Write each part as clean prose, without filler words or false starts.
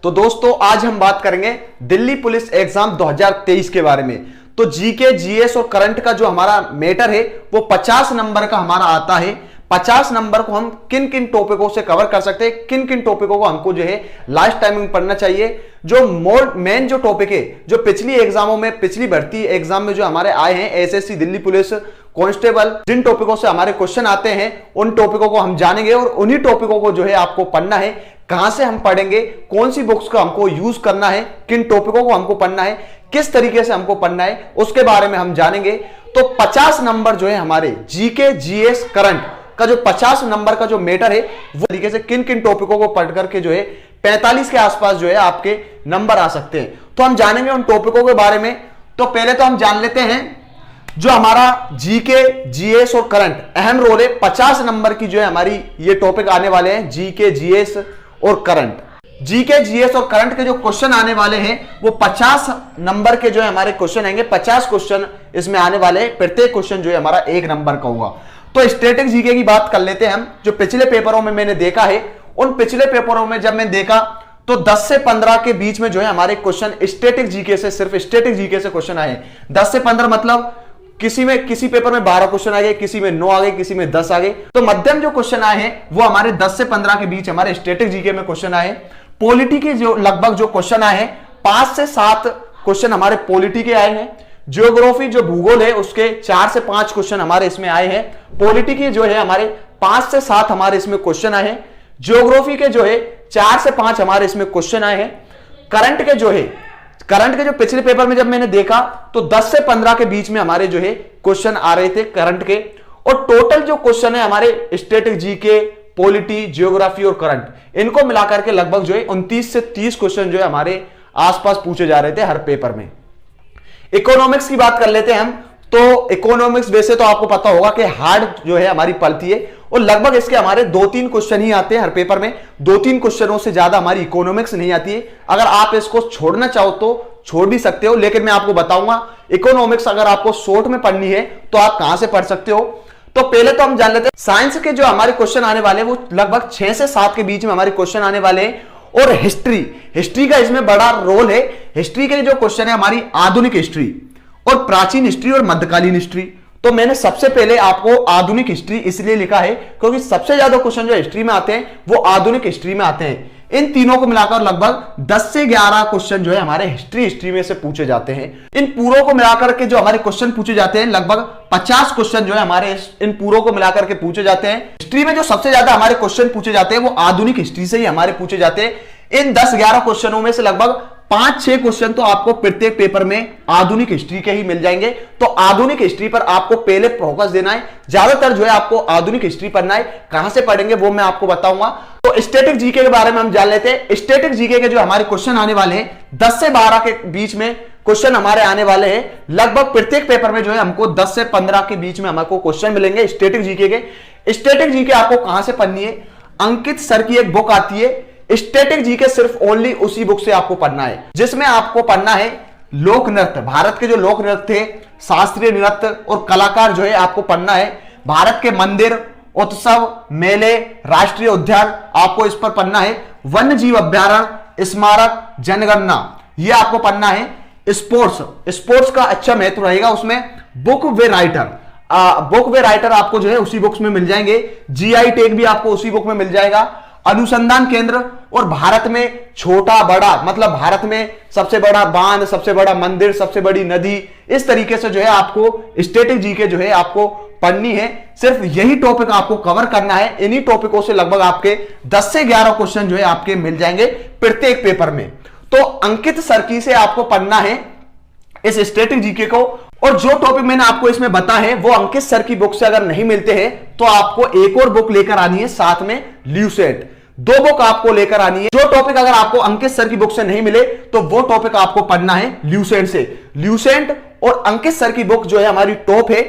तो दोस्तों आज हम बात करेंगे दिल्ली पुलिस एग्जाम 2023 के बारे में। तो जीके, जीएस और करंट का जो हमारा मैटर है वो 50 नंबर का हमारा आता है। 50 नंबर को हम किन किन टॉपिकों से कवर कर सकते हैं, किन किन टॉपिकों को हमको जो है लास्ट टाइमिंग पढ़ना चाहिए। जो मेन जो टॉपिक है जो पिछली एग्जामों में, पिछली भर्ती एग्जाम में जो हमारे आए हैं, एसएससी, दिल्ली पुलिस कांस्टेबल, जिन टॉपिकों से हमारे क्वेश्चन आते हैं उन टॉपिकों को हम जानेंगे और उन्हीं टॉपिकों को जो है आपको पढ़ना है। कहां से हम पढ़ेंगे, कौन सी बुक्स का हमको यूज करना है, किन टॉपिकों को हमको पढ़ना है, किस तरीके से हमको पढ़ना है, उसके बारे में हम जानेंगे। तो 50 नंबर जो है हमारे जीके, जीएस, करंट का जो 50 नंबर का जो मैटर है वो तरीके से किन किन टॉपिकों को पढ़ करके जो है 45 के आसपास जो है आपके नंबर आ सकते हैं। तो हम जानेंगे उन टॉपिकों के बारे में। तो पहले तो हम जान लेते हैं जो हमारा जीके, जीएस और करंट अहम रोल है। 50 नंबर की जो है हमारी ये टॉपिक आने वाले हैं, जीके, जीएस और करंट। जीके, जीएस और करंट के जो क्वेश्चन आने वाले हैं वो 50 नंबर के जो है हमारे क्वेश्चन आएंगे। 50 क्वेश्चन इसमें आने वाले हैं, प्रत्येक क्वेश्चन जो है हमारा 1 नंबर का होगा। तो स्टैटिक जीके की बात कर लेते हैं हम। जो पिछले पेपरों में मैंने देखा है, उन पिछले पेपरों में जब मैंने देखा तो 10 से 15 के बीच में जो है हमारे क्वेश्चन स्टैटिक जीके से, सिर्फ स्टैटिक जीके से क्वेश्चन आए। 10 से 15 मतलब किसी पेपर में 12 क्वेश्चन आ गए, किसी में 9 आ गए, किसी में 10 आ गए। तो मध्यम जो क्वेश्चन आए हैं वो हमारे 10 से 15 के बीच हमारे स्टैटिक जीके में क्वेश्चन आए। पॉलिटी के जो लगभग जो क्वेश्चन आए हैं 5 से 7 क्वेश्चन हमारे पॉलिटी के आए हैं। ज्योग्राफी जो भूगोल है उसके 4 से 5 क्वेश्चन हमारे इसमें आए हैं। पॉलिटी के जो है हमारे 5 से 7 हमारे इसमें क्वेश्चन आए हैं। ज्योग्राफी के जो है 4 से 5 हमारे इसमें क्वेश्चन आए हैं। करंट के जो पिछले पेपर में जब मैंने देखा तो 10 से 15 के बीच में हमारे जो है क्वेश्चन आ रहे थे करंट के। और टोटल जो क्वेश्चन है हमारे स्टैटिक जीके, पॉलिटी, ज्योग्राफी और करंट, इनको मिलाकर के लगभग जो है 29 से 30 क्वेश्चन जो है हमारे आसपास पूछे जा रहे थे हर पेपर में। इकोनॉमिक्स की बात कर लेते हैं हम। तो इकोनॉमिक्स वैसे तो आपको पता होगा कि हार्ड जो है हमारी पड़ती है और लगभग इसके हमारे 2-3 क्वेश्चन ही आते हैं हर पेपर में। 2-3 क्वेश्चनों से ज्यादा हमारी इकोनॉमिक्स नहीं आती है। अगर आप इसको छोड़ना चाहो तो छोड़ भी सकते हो, लेकिन मैं आपको बताऊंगा इकोनॉमिक्स अगर आपको शॉर्ट में पढ़नी है तो आप कहां से पढ़ सकते हो। तो पहले तो हम जान लेते हैं साइंस के जो हमारे क्वेश्चन आने वाले हैं वो लगभग 6 से 7 के बीच में हमारे क्वेश्चन आने वाले हैं। और हिस्ट्री का इसमें बड़ा रोल है। हिस्ट्री के जो क्वेश्चन है हमारी आधुनिक हिस्ट्री और प्राचीन हिस्ट्री और मध्यकालीन हिस्ट्री। तो मैंने सबसे पहले आपको आधुनिक हिस्ट्री इसलिए लिखा है क्योंकि सबसे ज्यादा क्वेश्चन जो हिस्ट्री में आते हैं वो आधुनिक हिस्ट्री में आते हैं। इन तीनों को मिलाकर लगभग 10 से 11 क्वेश्चन जो है हमारे हिस्ट्री में से पूछे जाते हैं। इन पूरों को मिलाकर के जो हमारे क्वेश्चन पूछे जाते हैं लगभग 50 क्वेश्चन जो है हमारे इन पूरों को मिलाकर के पूछे जाते हैं। हिस्ट्री में जो सबसे ज्यादा हमारे क्वेश्चन पूछे जाते हैं वो आधुनिक हिस्ट्री से ही हमारे पूछे जाते हैं। इन 10-11 क्वेश्चनों में से लगभग 5-6 क्वेश्चन तो आपको प्रत्येक पेपर में आधुनिक हिस्ट्री के ही मिल जाएंगे। तो आधुनिक हिस्ट्री पर आपको पहले फोकस देना है, ज्यादातर जो है आपको आधुनिक हिस्ट्री पढ़ना है। कहां से पढ़ेंगे वो मैं आपको बताऊंगा। तो स्टैटिक जीके के बारे में हम जान लेते हैं। स्टैटिक जीके के जो हमारे क्वेश्चन आने वाले हैं 10 से 12 के बीच में क्वेश्चन हमारे आने वाले हैं। लगभग प्रत्येक पेपर में जो है हमको 10 से 15 के बीच में हमको क्वेश्चन मिलेंगे स्टैटिक जीके के। स्टैटिक जीके आपको कहां से पढ़नी है, अंकित सर की एक बुक आती है स्टैटिक जीके, सिर्फ ओनली उसी बुक से आपको पढ़ना है, जिसमें आपको पढ़ना है लोक नृत्य, भारत के जो लोक नृत्य थे, शास्त्रीय नृत्य और कलाकार जो है आपको पढ़ना है। भारत के मंदिर, उत्सव, मेले, राष्ट्रीय उद्यान आपको इस पर पढ़ना है। वन्य जीव अभ्यारण्य, स्मारक, जनगणना ये आपको पढ़ना है। स्पोर्ट्स का अच्छा महत्व रहेगा उसमें। बुक वे राइटर आपको जो है उसी बुक्स में मिल जाएंगे। जीआई टैग भी आपको उसी बुक में मिल जाएगा। अनुसंधान केंद्र और भारत में छोटा बड़ा मतलब भारत में सबसे बड़ा बांध, सबसे बड़ा मंदिर, सबसे बड़ी नदी, इस तरीके से जो है आपको स्टैटिक जीके जो है आपको पढ़नी है। सिर्फ यही टॉपिक आपको कवर करना है। इन्हीं टॉपिकों से लगभग आपके 10 से 11 क्वेश्चन जो है आपके मिल जाएंगे प्रत्येक पेपर में। तो अंकित सरकी से आपको पढ़ना है इस स्टैटिक जीके को। और जो टॉपिक मैंने आपको इसमें बताया है वो अंकित सर की बुक से अगर नहीं मिलते हैं तो आपको एक और बुक लेकर आनी है, साथ में ल्यूसेंट। 2 बुक आपको लेकर आनी है। जो टॉपिक अगर आपको अंकित सर की बुक से नहीं मिले तो वो टॉपिक आपको पढ़ना है ल्यूसेंट से। ल्यूसेंट और अंकित सर की बुक जो है हमारी टॉप है।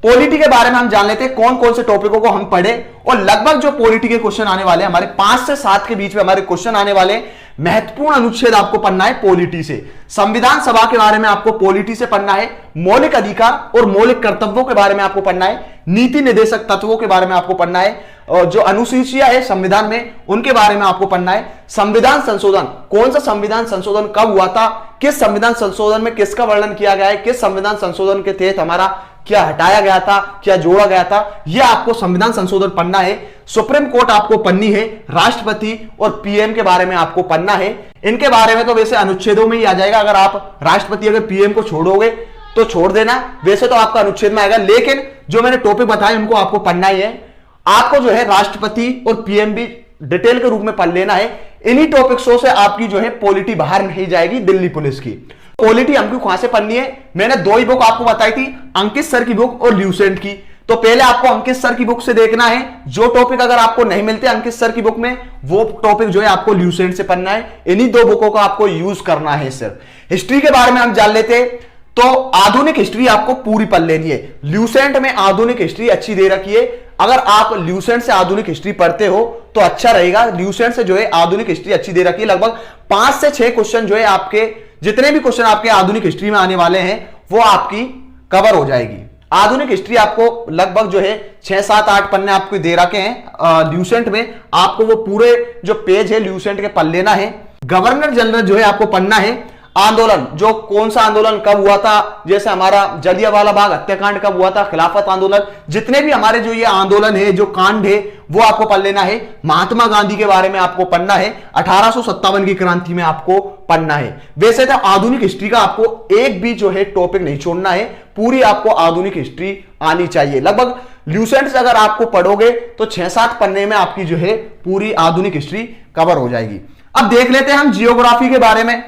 पॉलिटी के बारे में हम जान लेते हैं कौन कौन से टॉपिकों को हम पढ़े। और लगभग जो पॉलिटी के क्वेश्चन आने वाले हैं हमारे 5 से 7 के बीच में हमारे क्वेश्चन आने वाले। महत्वपूर्ण अनुच्छेद आपको पढ़ना है पॉलिटी से। संविधान सभा के बारे में आपको पॉलिटी से पढ़ना है। मौलिक अधिकार और मौलिक कर्तव्यों के बारे में आपको पढ़ना है। नीति निर्देशक तत्वों के बारे में आपको पढ़ना है। और जो अनुसूचियां है संविधान में उनके बारे में आपको पढ़ना है। संविधान संशोधन, कौन सा संविधान संशोधन कब हुआ था, किस संविधान संशोधन में किसका वर्णन किया गया है, किस संविधान संशोधन के तहत हमारा क्या हटाया गया था, क्या जोड़ा गया था, यह आपको संविधान संशोधन पढ़ना है। सुप्रीम कोर्ट आपको पढ़नी है, राष्ट्रपति और पीएम के बारे में आपको पढ़ना है। इनके बारे में तो वैसे अनुच्छेदों में ही आ जाएगा, अगर आप राष्ट्रपति अगर पीएम को छोड़ोगे तो छोड़ देना, वैसे तो आपका अनुच्छेद में आएगा, लेकिन जो मैंने टॉपिक बताए उनको आपको पढ़ना ही है। आपको जो है राष्ट्रपति और पीएम भी डिटेल के रूप में पढ़ लेना है। इन्हीं टॉपिक्सों से आपकी जो है पॉलिटी बाहर नहीं जाएगी दिल्ली पुलिस की। पॉलिटी हमको कहां से पढ़नी है, मैंने दो ही बुक आपको बताई थी, अंकित सर की बुक और ल्यूसेंट की। तो पहले आपको अंकित सर की बुक से देखना है, जो टॉपिक अगर आपको नहीं मिलते अंकित सर की बुक में, वो टॉपिक जो है आपको ल्यूसेंट से पढ़ना है। इन्हीं दो बुकों का आपको यूज करना है। सर हिस्ट्री के बारे में हम जान लेते हैं, तो आधुनिक हिस्ट्री आपको पूरी पढ़ लेनी है। ल्यूसेंट में आधुनिक हिस्ट्री अच्छी दे रखी है, अगर आप ल्यूसेंट से आधुनिक हिस्ट्री पढ़ते हो तो अच्छा रहेगा। ल्यूसेंट से जो है आधुनिक हिस्ट्री अच्छी दे रखी है, लगभग 5 से 6 क्वेश्चन जो है आपके, जितने भी क्वेश्चन आपके आधुनिक हिस्ट्री में आने वाले हैं वो आपकी कवर हो जाएगी। आधुनिक हिस्ट्री आपको लगभग जो है 6, 7, 8 पन्ने आपको दे रखे हैं। ल्यूसेंट में आपको वो पूरे जो पेज है ल्यूसेंट के पढ़ लेना है। गवर्नर जनरल जो है आपको पढ़ना है। आंदोलन, जो कौन सा आंदोलन कब हुआ था, जैसे हमारा जलियांवाला बाग हत्याकांड कब हुआ था, खिलाफत आंदोलन, जितने भी हमारे जो ये आंदोलन है, जो कांड है, वो आपको पढ़ लेना है। महात्मा गांधी के बारे में आपको पढ़ना है। 1857 की क्रांति में आपको पढ़ना है। वैसे तो आधुनिक हिस्ट्री का आपको एक भी जो है टॉपिक नहीं छोड़ना है, पूरी आपको आधुनिक हिस्ट्री आनी चाहिए। लगभग ल्यूसेंट से अगर आपको पढ़ोगे तो 6-7 पन्ने में आपकी जो है पूरी आधुनिक हिस्ट्री कवर हो जाएगी। अब देख लेते हैं हम जियोग्राफी के बारे में।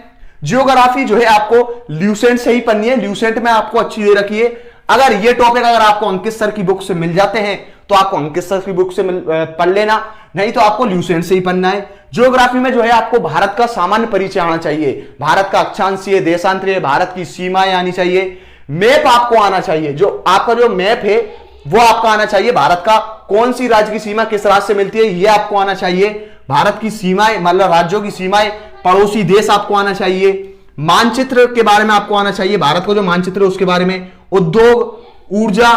जियोग्राफी जो है आपको ल्यूसेंट से ही पढ़नी है, ल्यूसेंट में आपको अच्छी दे रखी है। अगर ये टॉपिक अगर आपको अंकित सर की बुक से मिल जाते हैं तो आपको अंकित सर की बुक से पढ़ लेना, नहीं तो आपको ल्यूसेंट से ही पढ़ना है। जियोग्राफी में जो है आपको भारत का सामान्य परिचय आना चाहिए, भारत का अक्षांशीय, देशांतरीय, भारत की सीमाएं आनी चाहिए, मैप आपको आना चाहिए, जो आपका जो मैप है वो आपका आना चाहिए, भारत का कौन सी राज्य की सीमा किस राज्य से मिलती है ये आपको आना चाहिए, भारत की सीमाएं मतलब राज्यों की सीमाएं, पड़ोसी देश आपको आना चाहिए, मानचित्र के बारे में आपको आना चाहिए, भारत का जो मानचित्र है उसके बारे में, उद्योग, ऊर्जा,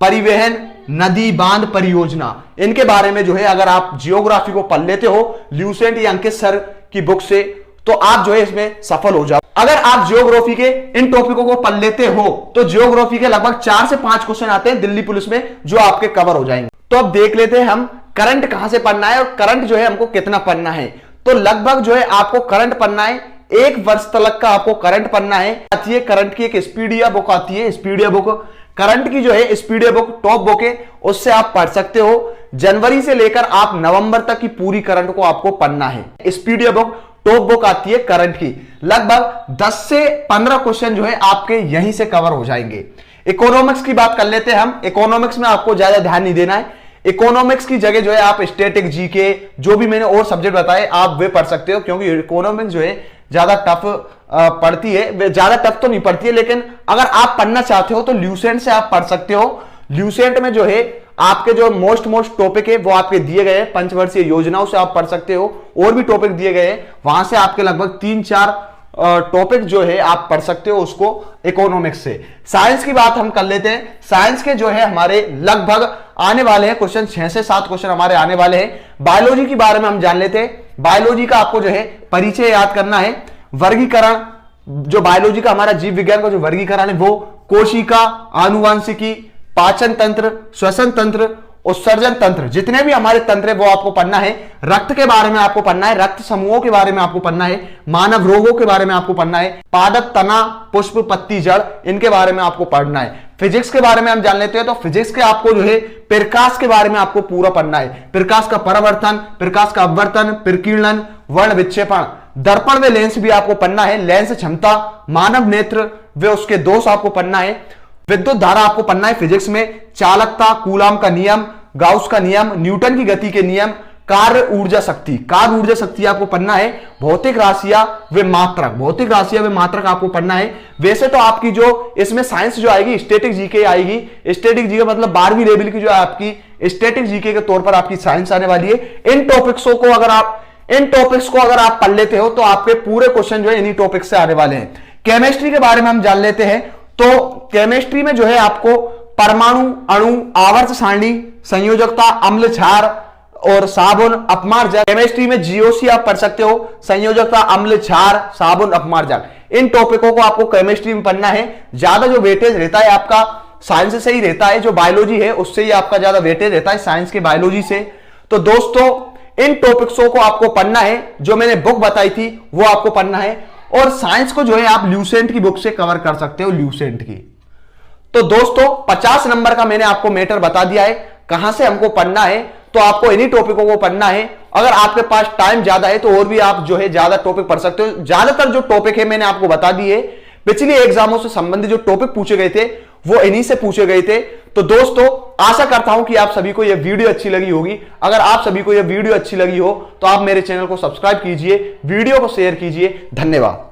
परिवहन, नदी बांध परियोजना, इनके बारे में जो है अगर आप जियोग्राफी को पढ़ लेते हो ल्यूसेंट या अंकित सर की बुक से तो आप जो है इसमें सफल हो जाओ। अगर आप जियोग्राफी के इन टॉपिकों को पढ़ लेते हो तो जियोग्राफी के लगभग 4 से 5 क्वेश्चन आते हैं दिल्ली पुलिस में जो आपके कवर हो जाएंगे। तो अब देख लेते हैं हम करंट कहां से पढ़ना है और करंट जो है हमको कितना पढ़ना है। तो लगभग जो है आपको करंट पढ़ना है, 1 वर्ष तक का आपको करंट पढ़ना है। आती है करंट की एक स्पीडिया बुक आती है, स्पीडिया बुक करंट की जो है स्पीडिया बुक टॉप बुक है, उससे आप पढ़ सकते हो। जनवरी से लेकर आप नवंबर तक की पूरी करंट को आपको पढ़ना है। स्पीडिया बुक टॉप बुक आती है करंट की, लगभग 10 से 15 क्वेश्चन जो है आपके यहीं से कवर हो जाएंगे। इकोनॉमिक्स की बात कर लेते हैं हम। इकोनॉमिक्स में आपको ज्यादा ध्यान नहीं देना है, इकोनॉमिक्स की जगह जो है आप स्टैटिक, जीके, जो भी मैंने और सब्जेक्ट बताए आप वे पढ़ सकते हो, क्योंकि इकोनॉमिक्स जो है ज्यादा टफ पढ़ती है, ज्यादा टफ तो नहीं पढ़ती है, लेकिन अगर आप पढ़ना चाहते हो तो ल्यूसेंट से आप पढ़ सकते हो। ल्यूसेंट में जो है आपके जो मोस्ट टॉपिक है वो आपके दिए गए हैं, पंचवर्षीय योजनाओं से आप पढ़ सकते हो, और भी टॉपिक दिए गए हैं, वहां से आपके लगभग 3-4 टॉपिक जो है आप पढ़ सकते हो उसको इकोनॉमिक्स से। साइंस की बात हम कर लेते हैं। साइंस के जो है हमारे लगभग आने वाले हैं क्वेश्चन, 6 से 7 क्वेश्चन हमारे आने वाले हैं। बायोलॉजी के बारे में हम जान लेते हैं। बायोलॉजी का आपको जो है परिचय याद करना है। वर्गीकरण, जो बायोलॉजी का हमारा जीव विज्ञान का जो वर्गीकरण है वो कोशिका, आनुवांशिकी, पाचन तंत्र, श्वसन तंत्र, उत्सर्जन तंत्र, जितने भी हमारे तंत्र है वो आपको पढ़ना है। रक्त के बारे में आपको पढ़ना है, रक्त समूहों के बारे में आपको पढ़ना है, मानव रोगों के बारे में आपको पढ़ना है, पादप, तना, पुष्प, पत्ती, जड़, इनके बारे में आपको पढ़ना है। फिजिक्स के बारे में हम जान लेते हैं। तो फिजिक्स के आपको जो है प्रकाश के बारे में आपको पूरा पढ़ना है। प्रकाश का परावर्तन, प्रकाश का अपवर्तन, प्रकीर्णन, वर्ण विक्षेपण, दर्पण में लेंस भी आपको पढ़ना है, लेंस क्षमता, मानव नेत्र व उसके दोष आपको पढ़ना है। विद्युत धारा आपको पढ़ना है फिजिक्स में, चालकता, कूलाम का नियम, गाउस का नियम, न्यूटन की गति के नियम, कार्य ऊर्जा शक्ति, कार्य ऊर्जा शक्ति आपको पढ़ना है। भौतिक राशियां व मात्रक, भौतिक राशियां व मात्रक आपको पढ़ना है। वैसे तो आपकी जो इसमें साइंस जो आएगी स्टैटिक जीके आएगी। स्टैटिक जीके मतलब 12वीं लेवल की जो आपकी स्टैटिक जीके के तौर पर आपकी साइंस आने वाली है। इन टॉपिक्स को अगर आप पढ़ लेते हो तो आपके पूरे क्वेश्चन जो है इन्हीं टॉपिक से आने वाले हैं। केमिस्ट्री के बारे में हम जान लेते हैं। तो केमिस्ट्री में जो है आपको परमाणु, अणु, आवर्त सारणी, संयोजकता, अम्ल क्षार और साबुन, अपमार्जक। केमिस्ट्री में जीओसी आप पढ़ सकते हो, संयोजकता, अम्ल क्षार, साबुन, अपमार्जक। इन टॉपिकों को आपको केमिस्ट्री में पढ़ना है। ज्यादा जो वेटेज रहता है आपका साइंस से ही रहता है, जो बायोलॉजी है उससे ही आपका ज्यादा वेटेज रहता है, साइंस के बायोलॉजी से। तो दोस्तों इन टॉपिक्सों को आपको पढ़ना है, जो मैंने बुक बताई थी वो आपको पढ़ना है। और साइंस को जो है आप ल्यूसेंट की बुक से कवर कर सकते हो, ल्यूसेंट की। तो दोस्तों 50 नंबर का मैंने आपको मैटर बता दिया है, कहां से हमको पढ़ना है। तो आपको इन्हीं टॉपिकों को पढ़ना है। अगर आपके पास टाइम ज्यादा है तो और भी आप जो है ज्यादा टॉपिक पढ़ सकते हो। ज्यादातर जो टॉपिक है मैंने आपको बता दिए, पिछले एग्जामों से संबंधित जो टॉपिक पूछे गए थे वो इन्हीं से पूछे गए थे। तो दोस्तों आशा करता हूं कि आप सभी को यह वीडियो अच्छी लगी होगी। अगर आप सभी को यह वीडियो अच्छी लगी हो तो आप मेरे चैनल को सब्सक्राइब कीजिए, वीडियो को शेयर कीजिए। धन्यवाद।